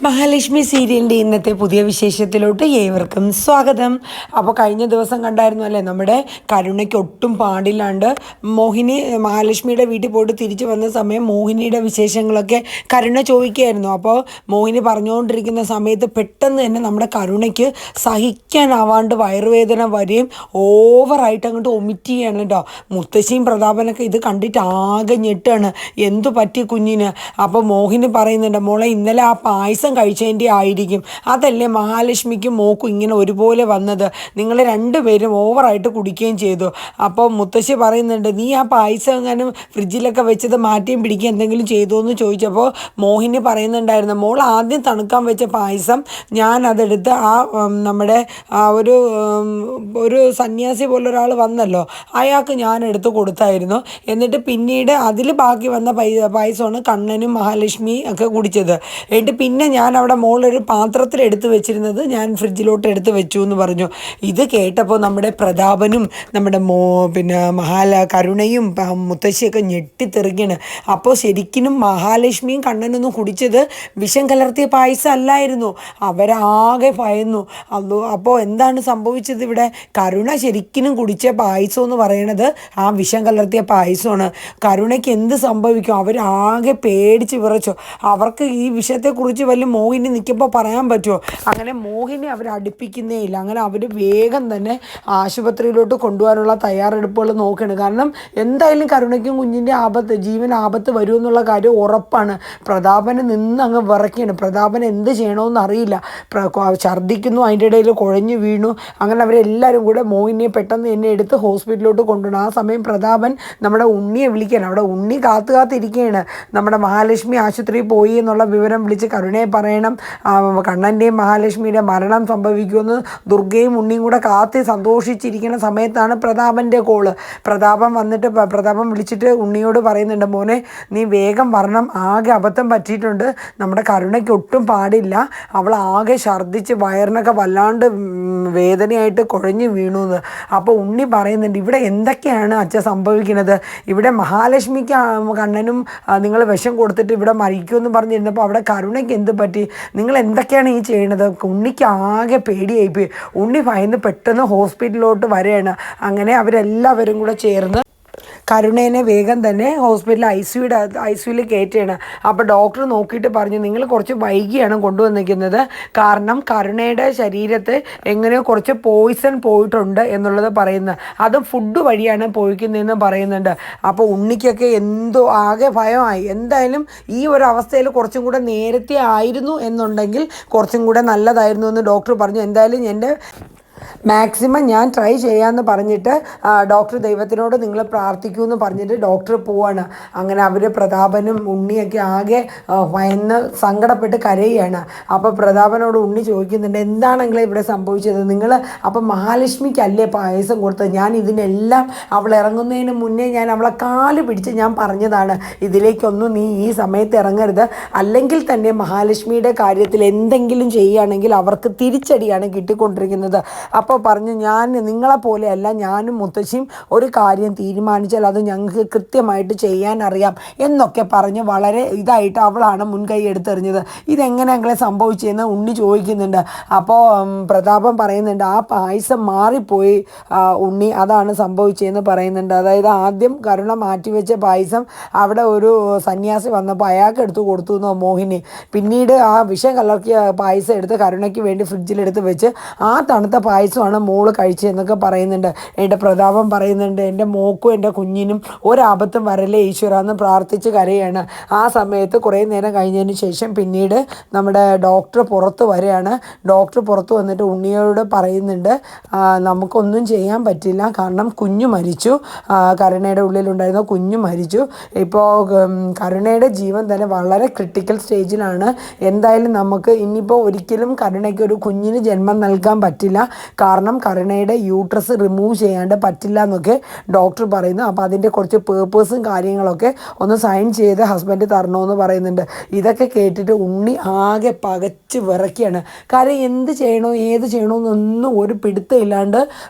മഹാലക്ഷ്മി സീരിയലിൻ്റെ ഇന്നത്തെ പുതിയ വിശേഷത്തിലോട്ട് ഏവർക്കും സ്വാഗതം. അപ്പോൾ കഴിഞ്ഞ ദിവസം കണ്ടായിരുന്നു അല്ലേ, നമ്മുടെ കരുണയ്ക്ക് ഒട്ടും പാടില്ലാണ്ട് മോഹിനി മഹാലക്ഷ്മിയുടെ വീട്ടിൽ പോയിട്ട് തിരിച്ചു വന്ന സമയം മോഹിനിയുടെ വിശേഷങ്ങളൊക്കെ കരുണ ചോദിക്കുകയായിരുന്നു. അപ്പോൾ മോഹിനി പറഞ്ഞുകൊണ്ടിരിക്കുന്ന സമയത്ത് പെട്ടെന്ന് തന്നെ നമ്മുടെ കരുണയ്ക്ക് സഹിക്കാനാവാണ്ട് വയറുവേദന വരെയും ഓവറായിട്ട് അങ്ങോട്ട് ഒമിറ്റ് ചെയ്യാണ് കേട്ടോ. മുത്തശ്ശിയും പ്രതാപനൊക്കെ ഇത് കണ്ടിട്ട് ആകെ ഞെട്ടാണ്, എന്തു പറ്റി കുഞ്ഞിന്. അപ്പോൾ മോഹിനി പറയുന്നുണ്ട്, മോളെ ഇന്നലെ ആ പായസം കഴിച്ചതിൻ്റെ ആയിരിക്കും, അതല്ലേ മഹാലക്ഷ്മിക്കും മോക്കും ഇങ്ങനെ ഒരുപോലെ വന്നത്, നിങ്ങൾ രണ്ടുപേരും ഓവറായിട്ട് കുടിക്കുകയും ചെയ്തു. അപ്പോൾ മുത്തശ്ശി പറയുന്നുണ്ട്, നീ ആ പായസം എങ്ങാനും ഫ്രിഡ്ജിലൊക്കെ വെച്ചത് മാറ്റിയും പിടിക്കുക എന്തെങ്കിലും ചെയ്തു എന്ന് ചോദിച്ചപ്പോൾ മോഹിനി പറയുന്നുണ്ടായിരുന്നു, മോൾ ആദ്യം തണുക്കാൻ വെച്ച പായസം ഞാൻ അതെടുത്ത് നമ്മുടെ ഒരു സന്യാസി പോലെ ഒരാൾ വന്നല്ലോ, അയാൾക്ക് ഞാൻ എടുത്ത് കൊടുത്തായിരുന്നു. എന്നിട്ട് പിന്നീട് അതിൽ ബാക്കി വന്ന പായസമാണ് കണ്ണനും മഹാലക്ഷ്മി ഒക്കെ കുടിച്ചത്. എന്നിട്ട് പിന്നെ ഞാൻ അവിടെ മോളൊരു പാത്രത്തിൽ എടുത്ത് വെച്ചിരുന്നത് ഞാൻ ഫ്രിഡ്ജിലോട്ട് എടുത്ത് വെച്ചു എന്ന് പറഞ്ഞു. ഇത് കേട്ടപ്പോൾ നമ്മുടെ പ്രതാപനും നമ്മുടെ കരുണയും മുത്തശ്ശിയൊക്കെ ഞെട്ടിത്തെറിക്കുകയാണ്. അപ്പോൾ ശരിക്കും മഹാലക്ഷ്മിയും കണ്ണനൊന്നും കുടിച്ചത് വിഷം കലർത്തിയ പായസം അല്ലായിരുന്നു. അവരാകെ ഭയന്നു. അപ്പോൾ എന്താണ് സംഭവിച്ചത് ഇവിടെ? കരുണ ശരിക്കും കുടിച്ച പായസം എന്ന് പറയണത് ആ വിഷം കലർത്തിയ പായസമാണ്. കരുണയ്ക്ക് എന്ത് സംഭവിക്കും? അവരാകെ പേടിച്ച് വിറച്ചു. അവർക്ക് ഈ വിഷയത്തെക്കുറിച്ച് വലിയ മോഹിനി നിൽക്കുമ്പോൾ പറയാൻ പറ്റുമോ? അങ്ങനെ മോഹിനി അവർ അടുപ്പിക്കുന്നേ ഇല്ല. അങ്ങനെ അവർ വേഗം തന്നെ ആശുപത്രിയിലോട്ട് കൊണ്ടുപോകാനുള്ള തയ്യാറെടുപ്പുകൾ നോക്കുകയാണ്. കാരണം എന്തായാലും കരുണയ്ക്കും കുഞ്ഞിൻ്റെ ജീവൻ ആപത്ത് വരുമെന്നുള്ള കാര്യം ഉറപ്പാണ്. പ്രതാപന് അങ്ങ് വിറയ്ക്കുകയാണ്. പ്രതാപൻ എന്ത് ചെയ്യണമെന്ന് അറിയില്ല. ഛർദ്ദിക്കുന്നു, അതിൻ്റെ ഇടയിൽ കുഴഞ്ഞു വീണു. അങ്ങനെ അവരെല്ലാവരും കൂടെ മോഹിനിയെ പെട്ടെന്ന് എന്നെ എടുത്ത് ഹോസ്പിറ്റലിലോട്ട് കൊണ്ടുപോകണം. ആ സമയം പ്രതാപൻ നമ്മുടെ ഉണ്ണിയെ വിളിക്കുകയാണ്. അവിടെ ഉണ്ണി കാത്തിരിക്കുകയാണ്. നമ്മുടെ മഹാലക്ഷ്മി ആശുപത്രിയിൽ പോയി എന്നുള്ള വിവരം വിളിച്ച് കരുണയെ പറയണം, കണ്ണൻ്റെയും മഹാലക്ഷ്മിയുടെ മരണം സംഭവിക്കുമെന്ന് ദുർഗയും ഉണ്ണിയും കൂടെ സന്തോഷിച്ചിരിക്കുന്ന സമയത്താണ് പ്രതാപൻ്റെ കോള്. പ്രതാപൻ വിളിച്ചിട്ട് ഉണ്ണിയോട് പറയുന്നുണ്ട്, മോനെ നീ വേഗം വരണം, ആകെ അബദ്ധം പറ്റിയിട്ടുണ്ട്, നമ്മുടെ കരുണയ്ക്ക് ഒട്ടും പാടില്ല, അവൾ ആകെ ഛർദ്ദിച്ച് വയറിനൊക്കെ വല്ലാണ്ട് വേദനയായിട്ട് കുഴഞ്ഞു വീണു എന്ന്. അപ്പോൾ ഉണ്ണി പറയുന്നുണ്ട്, ഇവിടെ എന്തൊക്കെയാണ് അച്ഛൻ സംഭവിക്കുന്നത്? ഇവിടെ മഹാലക്ഷ്മിക്ക് കണ്ണനും നിങ്ങൾ വിഷം കൊടുത്തിട്ട് ഇവിടെ മരിക്കുമെന്ന് പറഞ്ഞിരുന്നപ്പോൾ അവിടെ കരുണയ്ക്ക് എന്ത് പറ്റി? നിങ്ങൾ എന്തൊക്കെയാണ് ഈ ചെയ്യണത്? ഉണ്ണിക്ക് ആകെ പേടിയായിപ്പോയി. ഉണ്ണി ഭയന്ന് പെട്ടെന്ന് ഹോസ്പിറ്റലിലോട്ട് വരികയാണ്. അങ്ങനെ അവരെല്ലാവരും കൂടെ ചേർന്ന് കരുണേനെ വേഗം തന്നെ ഹോസ്പിറ്റലിൽ ഐ സിയുയിൽ കയറ്റുകയാണ്. അപ്പോൾ ഡോക്ടർ നോക്കിയിട്ട് പറഞ്ഞു, നിങ്ങൾ കുറച്ച് വൈകിയാണ് കൊണ്ടുവന്നിരിക്കുന്നത്, കാരണം കരുണയുടെ ശരീരത്തിൽ എങ്ങനെയോ കുറച്ച് പോയിസൺ പോയിട്ടുണ്ട് എന്നുള്ളത് പറയുന്നത്, അതും ഫുഡ് വഴിയാണ് പോയിക്കുന്നതെന്ന് പറയുന്നുണ്ട്. അപ്പോൾ ഉണ്ണിക്കൊക്കെ എന്തോ ആകെ ഭയമായി. എന്തായാലും ഈ ഒരു അവസ്ഥയിൽ കുറച്ചും കൂടെ നേരത്തെ ആയിരുന്നു എന്നുണ്ടെങ്കിൽ കുറച്ചും കൂടെ നല്ലതായിരുന്നു എന്ന് ഡോക്ടർ പറഞ്ഞു. എന്തായാലും എൻ്റെ മാക്സിമം ഞാൻ ട്രൈ ചെയ്യാമെന്ന് പറഞ്ഞിട്ട് ഡോക്ടർ ദൈവത്തിനോട് നിങ്ങൾ പ്രാർത്ഥിക്കൂ എന്ന് പറഞ്ഞിട്ട് ഡോക്ടർ പോവാണ്. അങ്ങനെ അവർ പ്രതാപനും ഉണ്ണിയൊക്കെ ആകെ ഭയന്ന് സങ്കടപ്പെട്ട് കരയുകയാണ്. അപ്പോൾ പ്രതാപനോട് ഉണ്ണി ചോദിക്കുന്നുണ്ട്, എന്താണെങ്കിലും ഇവിടെ സംഭവിച്ചത്? നിങ്ങൾ അപ്പോൾ മഹാലക്ഷ്മിക്കല്ലേ പായസം കൊടുത്തത്? ഞാൻ ഇതിനെല്ലാം അവൾ ഇറങ്ങുന്നതിന് മുന്നേ ഞാൻ അവളെ കാല് പിടിച്ച് ഞാൻ പറഞ്ഞതാണ്, ഇതിലേക്കൊന്നും നീ ഈ സമയത്ത് ഇറങ്ങരുത്, അല്ലെങ്കിൽ തന്നെ മഹാലക്ഷ്മിയുടെ കാര്യത്തിൽ എന്തെങ്കിലും ചെയ്യുകയാണെങ്കിൽ അവർക്ക് തിരിച്ചടിയാണ് കിട്ടിക്കൊണ്ടിരിക്കുന്നത്. അപ്പോൾ പറഞ്ഞു, ഞാൻ നിങ്ങളെപ്പോലെയല്ല, ഞാനും മുത്തശ്ശിയും ഒരു കാര്യം തീരുമാനിച്ചാൽ അത് ഞങ്ങൾക്ക് കൃത്യമായിട്ട് ചെയ്യാൻ അറിയാം എന്നൊക്കെ പറഞ്ഞ് വളരെ ഇതായിട്ട് അവളാണ് മുൻകൈ എടുത്തെറിഞ്ഞത്. ഇതെങ്ങനെ ഞങ്ങളെ സംഭവിച്ചതെന്ന് ഉണ്ണി ചോദിക്കുന്നുണ്ട്. അപ്പോൾ പ്രതാപൻ പറയുന്നുണ്ട്, ആ പായസം മാറിപ്പോയി ഉണ്ണി, അതാണ് സംഭവിച്ചതെന്ന് പറയുന്നുണ്ട്. അതായത് ആദ്യം കരുണ മാറ്റിവെച്ച പായസം അവിടെ ഒരു സന്യാസി വന്നപ്പോൾ അയാൾക്ക് എടുത്ത് കൊടുത്തു എന്നോ മോഹിനി, പിന്നീട് ആ വിഷം കലർത്തിയ പായസം എടുത്ത് കരുണയ്ക്ക് വേണ്ടി ഫ്രിഡ്ജിലെടുത്ത് വെച്ച് ആ തണുത്ത പായസമാണ് മോള് കഴിച്ചതെന്നൊക്കെ പറയുന്നുണ്ട്. എൻ്റെ പ്രതാപം പറയുന്നുണ്ട്, എൻ്റെ മോക്കും എൻ്റെ കുഞ്ഞിനും ഒരാപത്തും വരല്ലേ ഈശ്വര എന്ന് പ്രാർത്ഥിച്ച് കരയാണ്. ആ സമയത്ത് കുറേ നേരം കഴിഞ്ഞതിന് ശേഷം പിന്നീട് നമ്മുടെ ഡോക്ടർ പുറത്ത് വരികയാണ്. ഡോക്ടർ പുറത്ത് വന്നിട്ട് ഉണ്ണിയോട് പറയുന്നുണ്ട്, നമുക്കൊന്നും ചെയ്യാൻ പറ്റില്ല, കാരണം കുഞ്ഞു മരിച്ചു, കരുണയുടെ ഉള്ളിലുണ്ടായിരുന്ന കുഞ്ഞു മരിച്ചു. ഇപ്പോൾ കരുണയുടെ ജീവൻ തന്നെ വളരെ ക്രിട്ടിക്കൽ സ്റ്റേജിലാണ്. എന്തായാലും നമുക്ക് ഇനിയിപ്പോൾ ഒരിക്കലും കരുണയ്ക്ക് ഒരു കുഞ്ഞിന് ജന്മം നൽകാൻ പറ്റില്ല, കാരണം കരുണയുടെ യൂട്രസ് റിമൂവ് ചെയ്യാണ്ട് പറ്റില്ല എന്നൊക്കെ ഡോക്ടർ പറയുന്നു. അപ്പോൾ അതിൻ്റെ കുറച്ച് പേപ്പേഴ്സും കാര്യങ്ങളൊക്കെ ഒന്ന് സൈൻ ചെയ്ത് ഹസ്ബൻഡ് തരണമെന്ന് പറയുന്നുണ്ട്. ഇതൊക്കെ കേട്ടിട്ട് ഉണ്ണി ആകെ പകച്ച് വിറയ്ക്കുകയാണ്. കാര്യം എന്ത് ചെയ്യണോ ഏത് ചെയ്യണമെന്നൊന്നും ഒരു പിടുത്തമില്ലാണ്ട്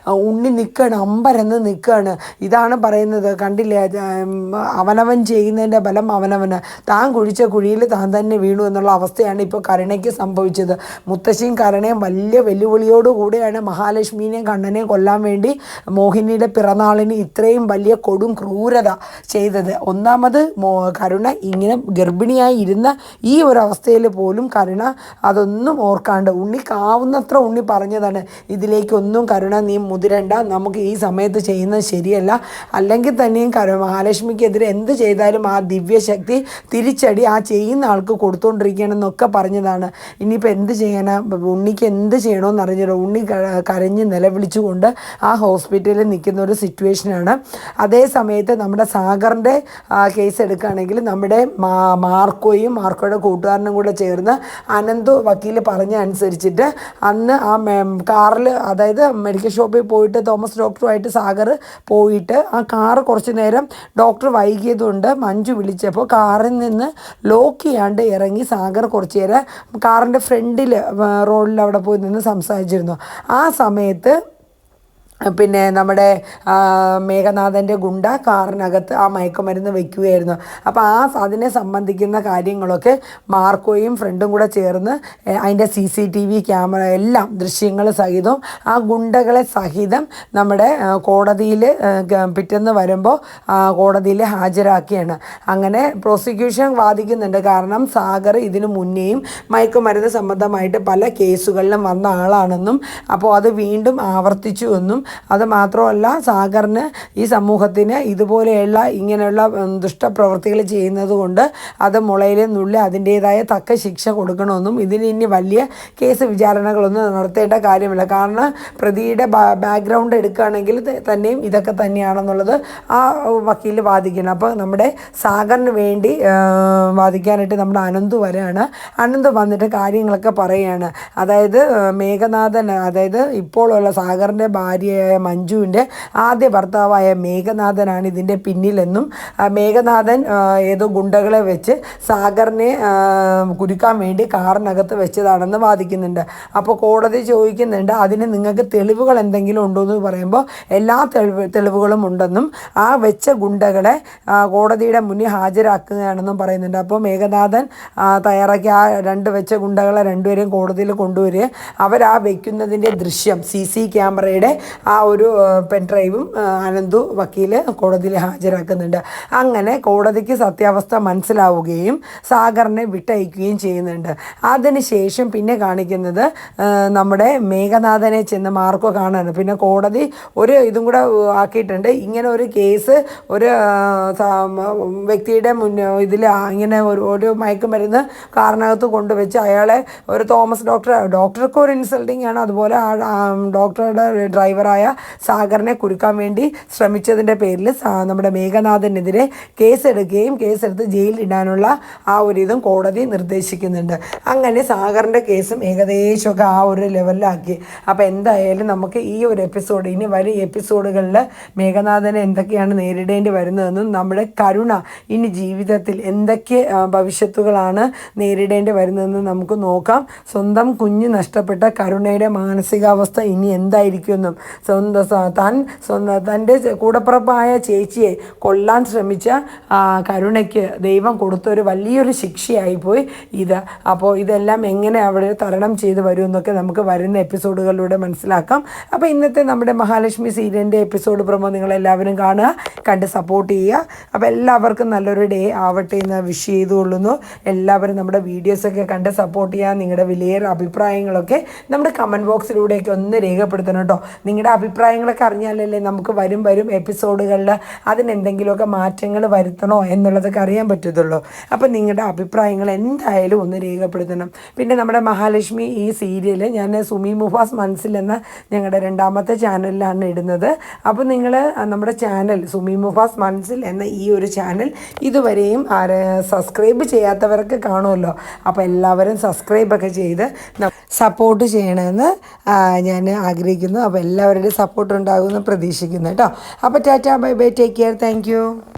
ഉണ്ണി നിൽക്കുകയാണ്, അമ്പരന്ന് നിൽക്കുകയാണ്. ഇതാണ് പറയുന്നത്, കണ്ടില്ലേ, അവനവൻ ചെയ്യുന്നതിൻ്റെ ബലം അവനവന്, താൻ കുഴിച്ച കുഴിയിൽ താൻ തന്നെ വീണു എന്നുള്ള അവസ്ഥയാണ് ഇപ്പോൾ കരുണയ്ക്ക് സംഭവിച്ചത്. മുത്തശ്ശിയും കരുണയും വലിയ വെല്ലുവിളിയോടുകൂടിയാണ് മഹാലക്ഷ്മിനെയും കണ്ണനെയും കൊല്ലാൻ വേണ്ടി മോഹിനിയുടെ പിറന്നാളിന് ഇത്രയും വലിയ കൊടും ക്രൂരത ചെയ്തത്. ഒന്നാമത് കരുണ ഇങ്ങനെ ഗർഭിണിയായി ഇരുന്ന ഈ ഒരു അവസ്ഥയിൽ പോലും കരുണ അതൊന്നും ഓർക്കാണ്ട് ഉണ്ണിക്കാവുന്നത്ര ഉണ്ണി പറഞ്ഞതാണ്, ഇതിലേക്കൊന്നും കരുണ നീ മുതിരണ്ട, നമുക്ക് ഈ സമയത്ത് ചെയ്യുന്നത് ശരിയല്ല, അല്ലെങ്കിൽ തന്നെയും മഹാലക്ഷ്മിക്കെതിരെ എന്ത് ചെയ്താലും ആ ദിവ്യശക്തി തിരിച്ചടി ആ ചെയ്യുന്ന ആൾക്ക് കൊടുത്തുകൊണ്ടിരിക്കുകയാണെന്നൊക്കെ പറഞ്ഞതാണ്. ഇനിയിപ്പോൾ എന്ത് ചെയ്യാനാ, ഉണ്ണിക്ക് എന്ത് ചെയ്യണമെന്ന് അറിഞ്ഞില്ല. ഉണ്ണി കരഞ്ഞ് നിലവിളിച്ചുകൊണ്ട് ആ ഹോസ്പിറ്റലിൽ നിൽക്കുന്ന ഒരു സിറ്റുവേഷനാണ്. അതേ സമയത്ത് നമ്മുടെ സാഗറിൻ്റെ കേസ് എടുക്കുകയാണെങ്കിൽ നമ്മുടെ മാർക്കോയുടെ കൂട്ടുകാരനും കൂടെ ചേർന്ന് അനന്തു വക്കീൽ പറഞ്ഞ അനുസരിച്ചിട്ട് അന്ന് ആ കാറിൽ, അതായത് മെഡിക്കൽ ഷോപ്പിൽ പോയിട്ട് തോമസ് ഡോക്ടറുമായിട്ട് സാഗർ പോയിട്ട് ആ കാറ് കുറച്ച് നേരം ഡോക്ടർ വൈകിയതുകൊണ്ട് മഞ്ജു വിളിച്ചപ്പോൾ കാറിൽ നിന്ന് ലോക്ക് ചെയ്യാണ്ട് ഇറങ്ങി സാഗർ കുറച്ച് നേരം കാറിൻ്റെ ഫ്രണ്ടിൽ റോഡിൽ അവിടെ പോയി നിന്ന് സംസാരിച്ചിരുന്നു. ആ സമയത്ത് പിന്നെ നമ്മുടെ മേഘനാഥൻ്റെ ഗുണ്ട കാറിനകത്ത് ആ മയക്കുമരുന്ന് വയ്ക്കുകയായിരുന്നു. അപ്പോൾ അതിനെ സംബന്ധിക്കുന്ന കാര്യങ്ങളൊക്കെ മാർക്കോയും ഫ്രണ്ടും കൂടെ ചേർന്ന് അതിൻ്റെ CCTV ക്യാമറ എല്ലാം ദൃശ്യങ്ങൾ സഹിതം ആ ഗുണ്ടകളെ സഹിതം നമ്മുടെ കോടതിയിൽ പിറ്റേന്ന് വരുമ്പോൾ കോടതിയിൽ ഹാജരാക്കിയാണ്. അങ്ങനെ പ്രോസിക്യൂഷൻ വാദിക്കുന്നുണ്ട്. കാരണം സാഗർ ഇതിനു മുന്നേയും മയക്കുമരുന്ന് സംബന്ധമായിട്ട് പല കേസുകളിലും വന്ന ആളാണെന്നും അപ്പോൾ അത് വീണ്ടും ആവർത്തിച്ചു എന്നും, അത് മാത്രമല്ല സാഗറിന് ഈ സമൂഹത്തിന് ഇതുപോലെയുള്ള ഇങ്ങനെയുള്ള ദുഷ്ടപ്രവൃത്തികൾ ചെയ്യുന്നത് കൊണ്ട് അത് മുളയിൽ നുള്ളി അതിൻ്റേതായ തക്ക ശിക്ഷ കൊടുക്കണമെന്നും ഇതിന് ഇനി വലിയ കേസ് വിചാരണകളൊന്നും നടത്തേണ്ട കാര്യമില്ല. കാരണം പ്രതിയുടെ ബാക്ക്ഗ്രൗണ്ട് എടുക്കുകയാണെങ്കിൽ തന്നെയും ഇതൊക്കെ തന്നെയാണെന്നുള്ളത് ആ വക്കീൽ വാദിക്കണം. അപ്പോൾ നമ്മുടെ സാഗറിന് വേണ്ടി വാദിക്കാനായിട്ട് നമ്മുടെ അനന്തു വരെയാണ്. അനന്തു വന്നിട്ട് കാര്യങ്ങളൊക്കെ പറയുകയാണ്. അതായത് മേഘനാഥൻ, അതായത് ഇപ്പോഴുള്ള സാഗറിൻ്റെ ഭാര്യയായ മഞ്ജുവിൻ്റെ ആദ്യ ഭർത്താവായ മേഘനാഥനാണ് ഇതിൻ്റെ പിന്നിലെന്നും മേഘനാഥൻ ഏതോ ഗുണ്ടകളെ വെച്ച് സാഗറിനെ കുരുക്കാൻ വേണ്ടി കാറിനകത്ത് വെച്ചതാണെന്ന് വാദിക്കുന്നുണ്ട്. അപ്പോൾ കോടതി ചോദിക്കുന്നുണ്ട്, അതിന് നിങ്ങൾക്ക് തെളിവുകൾ എന്തെങ്കിലും ഉണ്ടോ എന്ന് പറയുമ്പോൾ എല്ലാ തെളിവുകളും ഉണ്ടെന്നും ആ വെച്ച ഗുണ്ടകളെ കോടതിയുടെ മുന്നിൽ ഹാജരാക്കുകയാണെന്നും പറയുന്നുണ്ട്. അപ്പോൾ മേഘനാഥൻ തയ്യാറാക്കി ആ വെച്ച ഗുണ്ടകളെ രണ്ടുപേരെയും കോടതിയിൽ കൊണ്ടുവരിക, അവരാ വയ്ക്കുന്നതിൻ്റെ ദൃശ്യം CC ക്യാമറയുടെ ആ ഒരു പെൻഡ്രൈവും അനന്തു വക്കീൽ കോടതിയിൽ ഹാജരാക്കുന്നുണ്ട്. അങ്ങനെ കോടതിക്ക് സത്യാവസ്ഥ മനസ്സിലാവുകയും സാഗറിനെ വിട്ടയക്കുകയും ചെയ്യുന്നുണ്ട്. അതിനുശേഷം പിന്നെ കാണിക്കുന്നത് നമ്മുടെ മേഘനാഥനെ ചെന്ന് മാർക്കോ കാണാണ്. പിന്നെ കോടതി ഒരു ഇതും കൂടെ ആക്കിയിട്ടുണ്ട്. ഇങ്ങനെ ഒരു കേസ് ഒരു വ്യക്തിയുടെ ഇതിൽ ഇങ്ങനെ ഒരു മയക്കുമരുന്ന് കാറിനകത്ത് കൊണ്ടുവച്ച് അയാളെ ഒരു തോമസ് ഡോക്ടർക്ക് ഒരു ഇൻസൾട്ടിങ് ആണ്. അതുപോലെ ഡോക്ടറുടെ ഡ്രൈവറായ സാഗറിനെ കുരുക്കാൻ വേണ്ടി ശ്രമിച്ചതിൻ്റെ പേരിൽ നമ്മുടെ മേഘനാഥനെതിരെ കേസെടുത്ത് ജയിലിലിടാനുള്ള ആ ഒരു ഇതും കോടതി നിർദ്ദേശിക്കുന്നുണ്ട്. അങ്ങനെ സാഗറിൻ്റെ കേസും ഏകദേശമൊക്കെ ആ ഒരു ലെവലിലാക്കി. അപ്പോൾ എന്തായാലും നമുക്ക് ഈ ഒരു എപ്പിസോഡ്, ഇനി വരും എപ്പിസോഡുകളിൽ മേഘനാഥനെ എന്തൊക്കെയാണ് നേരിടേണ്ടി വരുന്നതെന്നും നമ്മുടെ കരുണ ഇനി ജീവിതത്തിൽ എന്തൊക്കെ ഭവിഷ്യത്തുകളാണ് നേരിടേണ്ടി വരുന്നതെന്ന് നമുക്ക് നോക്കാം. സ്വന്തം കുഞ്ഞ് നഷ്ടപ്പെട്ട കരുണയുടെ മാനസികാവസ്ഥ ഇനി എന്തായിരിക്കുമെന്നും തൻ്റെ കൂടപ്പിറപ്പായ ചേച്ചിയെ കൊല്ലാൻ ശ്രമിച്ച കരുണയ്ക്ക് ദൈവം കൊടുത്തൊരു വലിയൊരു ശിക്ഷയായിപ്പോയി ഇത്. അപ്പോൾ ഇതെല്ലാം എങ്ങനെ അവിടെ തരണം ചെയ്ത് വരുമെന്നൊക്കെ നമുക്ക് വരുന്ന എപ്പിസോഡുകളിലൂടെ മനസ്സിലാക്കാം. അപ്പോൾ ഇന്നത്തെ നമ്മുടെ മഹാലക്ഷ്മി സീരിയലിൻ്റെ എപ്പിസോഡ് പ്രൊമോ നിങ്ങളെല്ലാവരും കാണുക, കണ്ട് സപ്പോർട്ട് ചെയ്യുക. അപ്പോൾ എല്ലാവർക്കും നല്ലൊരു ഡേ ആവട്ടെ എന്ന് വിഷ് ചെയ്തുകൊള്ളുന്നു. എല്ലാവരും നമ്മുടെ വീഡിയോസൊക്കെ കണ്ട് സപ്പോർട്ട് ചെയ്യുക. നിങ്ങളുടെ വിലയേറെ അഭിപ്രായങ്ങളൊക്കെ നമ്മുടെ കമൻറ്റ് ബോക്സിലൂടെയൊക്കെ ഒന്ന് രേഖപ്പെടുത്തണം കേട്ടോ. നിങ്ങളുടെ അഭിപ്രായങ്ങളൊക്കെ അറിഞ്ഞാലല്ലേ നമുക്ക് വരും എപ്പിസോഡുകളിൽ അതിനെന്തെങ്കിലുമൊക്കെ മാറ്റങ്ങൾ വരുത്തണോ എന്നുള്ളതൊക്കെ അറിയാൻ പറ്റത്തുള്ളൂ. അപ്പം നിങ്ങളുടെ അഭിപ്രായങ്ങൾ എന്തായാലും ഒന്ന് രേഖപ്പെടുത്തണം. പിന്നെ നമ്മുടെ മഹാലക്ഷ്മി ഈ സീരിയൽ ഞാൻ സുമി മുഫാസ് മനസ്സിൽ എന്ന ഞങ്ങളുടെ രണ്ടാമത്തെ ചാനലിലാണ് ഇടുന്നത്. അപ്പോൾ നിങ്ങൾ നമ്മുടെ ചാനൽ സുമി മുഫാസ് മനസ്സിൽ എന്ന ഈ ഒരു ചാനൽ ഇതുവരെയും സബ്സ്ക്രൈബ് ചെയ്യാത്തവരൊക്കെ കാണുമല്ലോ. അപ്പോൾ എല്ലാവരും സബ്സ്ക്രൈബൊക്കെ ചെയ്ത് സപ്പോർട്ട് ചെയ്യണമെന്ന് ഞാൻ ആഗ്രഹിക്കുന്നു. അപ്പോൾ എല്ലാവരുടെയും സപ്പോർട്ട് ഉണ്ടാകുമെന്ന് പ്രതീക്ഷിക്കുന്നു കേട്ടോ. അപ്പോൾ tata bye bye, take care, thank you.